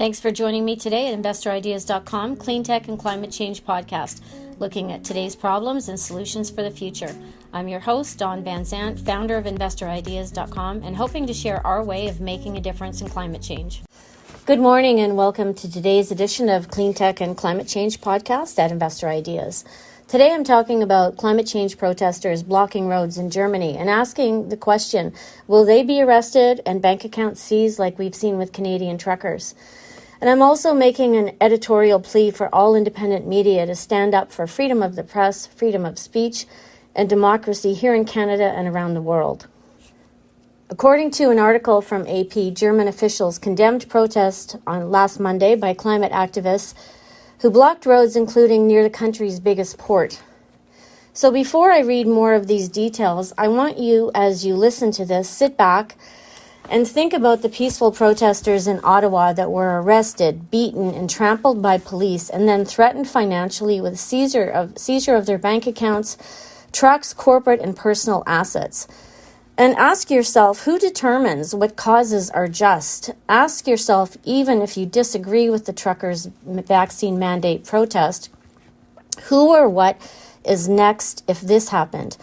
Thanks for joining me today at InvestorIdeas.com, Cleantech and Climate Change podcast, looking at today's problems and solutions for the future. I'm your host, Dawn Van Zandt, founder of InvestorIdeas.com, and hoping to share our way of making a difference in climate change. Good morning and welcome to today's edition of Cleantech and Climate Change podcast at Investor Ideas. Today I'm talking about climate change protesters blocking roads in Germany and asking the question, will they be arrested and bank accounts seized like we've seen with Canadian truckers? And I'm also making an editorial plea for all independent media to stand up for freedom of the press, freedom of speech, and democracy here in Canada and around the world. According to an article from AP, German officials condemned protests on last Monday by climate activists who blocked roads including near the country's biggest port. So before I read more of these details, I want you, as you listen to this, sit back and think about the peaceful protesters in Ottawa that were arrested, beaten, and trampled by police and then threatened financially with seizure of their bank accounts, trucks, corporate, and personal assets. And ask yourself, who determines what causes are just? Ask yourself, even if you disagree with the truckers' vaccine mandate protest, who or what is next if this happened?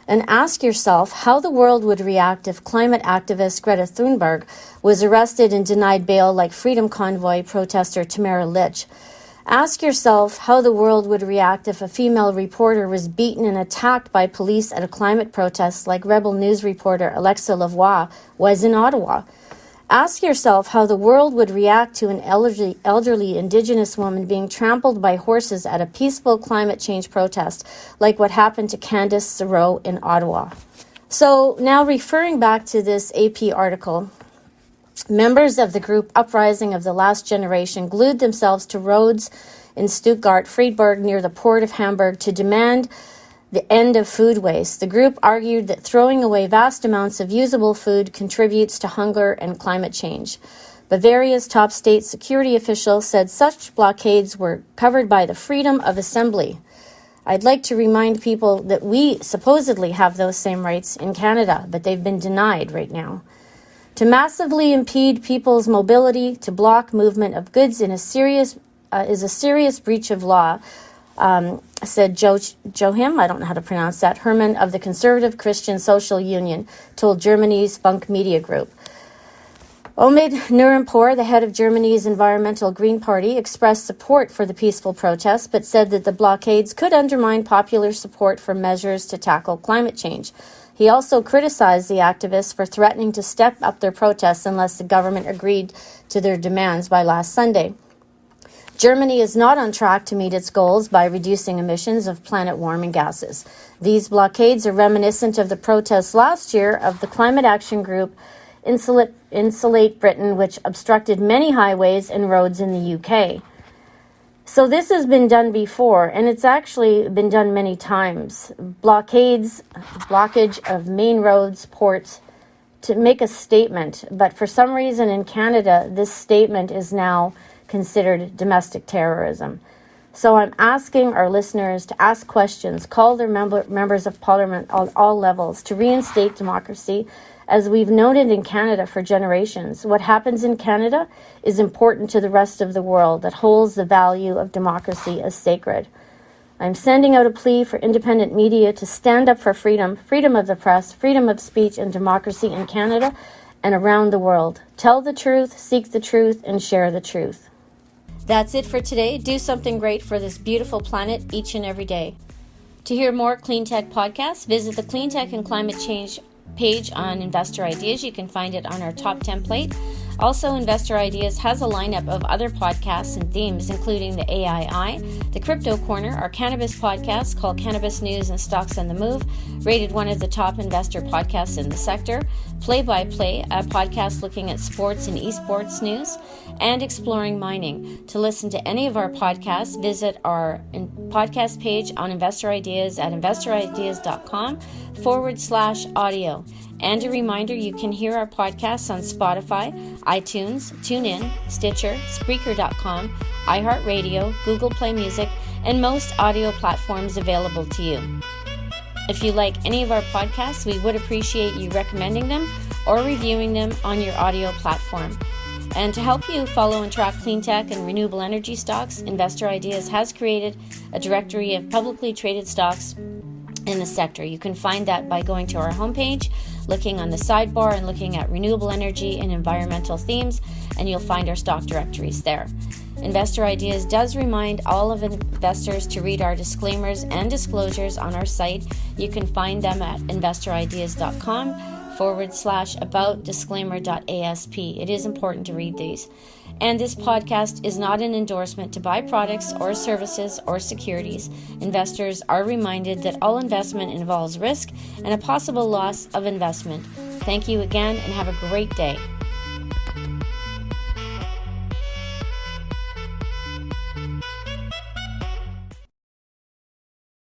And ask yourself how the world would react if climate activist Greta Thunberg was arrested and denied bail like Freedom Convoy protester Tamara Lich. Ask yourself how the world would react if a female reporter was beaten and attacked by police at a climate protest like Rebel News reporter Alexa Lavoie was in Ottawa. Ask yourself how the world would react to an elderly Indigenous woman being trampled by horses at a peaceful climate change protest, like what happened to Candace Thoreau in Ottawa. So now referring back to this AP article, members of the group Uprising of the Last Generation glued themselves to roads in Stuttgart, Friedberg, near the port of Hamburg to demand the end of food waste. The group argued that throwing away vast amounts of usable food contributes to hunger and climate change. But various top state security officials said such blockades were covered by the freedom of assembly. I'd like to remind people that we supposedly have those same rights in Canada, but they've been denied right now. To massively impede people's mobility, to block movement of goods is a serious breach of law, said Joachim, I don't know how to pronounce that, Herman of the Conservative Christian Social Union, told Germany's Funk Media Group. Omid Nurempur, the head of Germany's Environmental Green Party, expressed support for the peaceful protests, but said that the blockades could undermine popular support for measures to tackle climate change. He also criticized the activists for threatening to step up their protests unless the government agreed to their demands by last Sunday. Germany is not on track to meet its goals by reducing emissions of planet-warming gases. These blockades are reminiscent of the protests last year of the climate action group Insulate Britain, which obstructed many highways and roads in the UK. So this has been done before, and it's actually been done many times. Blockage of main roads, ports, to make a statement. But for some reason in Canada, this statement is now considered domestic terrorism. So I'm asking our listeners to ask questions, call their members of parliament on all levels to reinstate democracy, as we've noted in Canada for generations. What happens in Canada is important to the rest of the world that holds the value of democracy as sacred. I'm sending out a plea for independent media to stand up for freedom of the press, freedom of speech, and democracy in Canada and around the world. Tell the truth, seek the truth, and share the truth. That's it for today. Do something great for this beautiful planet each and every day. To hear more Cleantech podcasts, visit the Cleantech and Climate Change page on Investor Ideas. You can find it on our top template. Also, Investor Ideas has a lineup of other podcasts and themes, including the AII, the Crypto Corner, our cannabis podcast called Cannabis News and Stocks on the Move, rated one of the top investor podcasts in the sector, Play by Play, a podcast looking at sports and esports news, and Exploring Mining. To listen to any of our podcasts, visit our podcast page on Investor Ideas at investorideas.com/audio. And a reminder, you can hear our podcasts on Spotify, iTunes, TuneIn, Stitcher, Spreaker.com, iHeartRadio, Google Play Music, and most audio platforms available to you. If you like any of our podcasts, we would appreciate you recommending them or reviewing them on your audio platform. And to help you follow and track Cleantech and renewable energy stocks, Investor Ideas has created a directory of publicly traded stocks in the sector. You can find that by going to our homepage, looking on the sidebar and looking at renewable energy and environmental themes, and you'll find our stock directories there. Investor Ideas does remind all of investors to read our disclaimers and disclosures on our site. You can find them at investorideas.com/about-disclaimer.asp. It is important to read these. And this podcast is not an endorsement to buy products or services or securities. Investors are reminded that all investment involves risk and a possible loss of investment. Thank you again and have a great day.